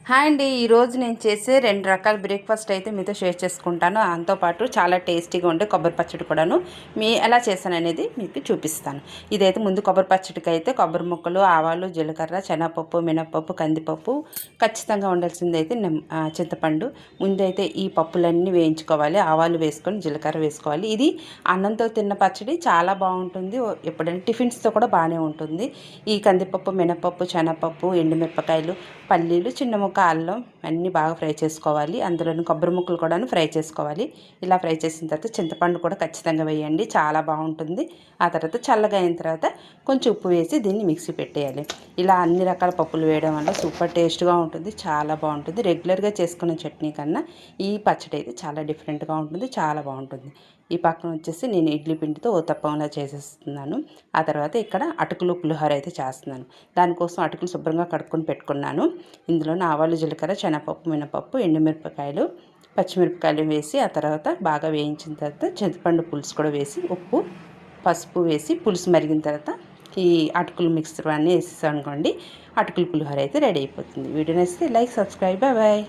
Hi అండి. ఈరోజు నేను చేసే 2 రకాల బ్రేక్‌ఫాస్ట్ అయితే మీతో షేర్ చేసుకుంటాను. దాంతో పాటు చాలా టేస్టీగా ఉండే కొబ్బరి పచ్చడి కూడాను ఎలా చేశాననేది మీకు చూపిస్తాను. ఇదైతే ముందు కొబ్బరి పచ్చడికైతే కొబ్బరి ముక్కలు, ఆవాలు, జీలకర్ర, శనగపప్పు, మినపప్పు, కందిపప్పు ఖచ్చితంగా ఉండాల్సిందైతే చింతపండు. ముందైతే ఈ పప్పులన్నీ వేయించుకోవాలి. ఆవాలు వేసుకొని జీలకర్ర వేసుకోవాలి. ఇది అన్నంతో తిన్న పచ్చడి చాలా బాగుంటుంది. ఎప్పుడైనా టిఫిన్స్‌తో కూడా బాగానే ఉంటుంది. ఈ కందిపప్పు, మినపప్పు, శనగపప్పు, ఎండుమిరపకాయలు, పల్లీలు, చిన్న ముక్క అల్లం అన్నీ బాగా ఫ్రై చేసుకోవాలి. అందులోని కొబ్బరి ముక్కలు కూడాను ఫ్రై చేసుకోవాలి. ఇలా ఫ్రై చేసిన తర్వాత చింతపండు కూడా ఖచ్చితంగా వేయండి, చాలా బాగుంటుంది. ఆ తర్వాత చల్లగా అయిన తర్వాత కొంచెం ఉప్పు వేసి దీన్ని మిక్సీ పెట్టేయాలి. ఇలా అన్ని రకాల పప్పులు వేయడం వల్ల సూపర్ టేస్ట్గా ఉంటుంది, చాలా బాగుంటుంది. రెగ్యులర్గా చేసుకునే చట్నీ కన్నా ఈ పచ్చడి అయితే చాలా డిఫరెంట్గా ఉంటుంది, చాలా బాగుంటుంది. ఈ పక్కన వచ్చేసి నేను ఇడ్లీ పిండితో ఊతప్పంలా చేసేస్తున్నాను. ఆ తర్వాత ఇక్కడ అటుకులు పులిహోర అయితే చేస్తున్నాను. దానికోసం అటుకులు శుభ్రంగా కడుక్కొని పెట్టుకున్నాను. ఇందులో ఆవాలు, జీలకర్ర, శనగపప్పు, మినపప్పు, ఎండుమిరపకాయలు, పచ్చిమిరపకాయలు వేసి ఆ తర్వాత బాగా వేయించిన తర్వాత చింతపండు పులుసు కూడా వేసి ఉప్పు, పసుపు వేసి పులుసు మరిగిన తర్వాత ఈ అటుకులు మిక్స్చర్ అన్నీ వేసేసాం అనుకోండి, అటుకులు పులిహోర అయితే రెడీ అయిపోతుంది. వీడియో నచ్చితే లైక్, సబ్స్క్రైబ్. Bye bye.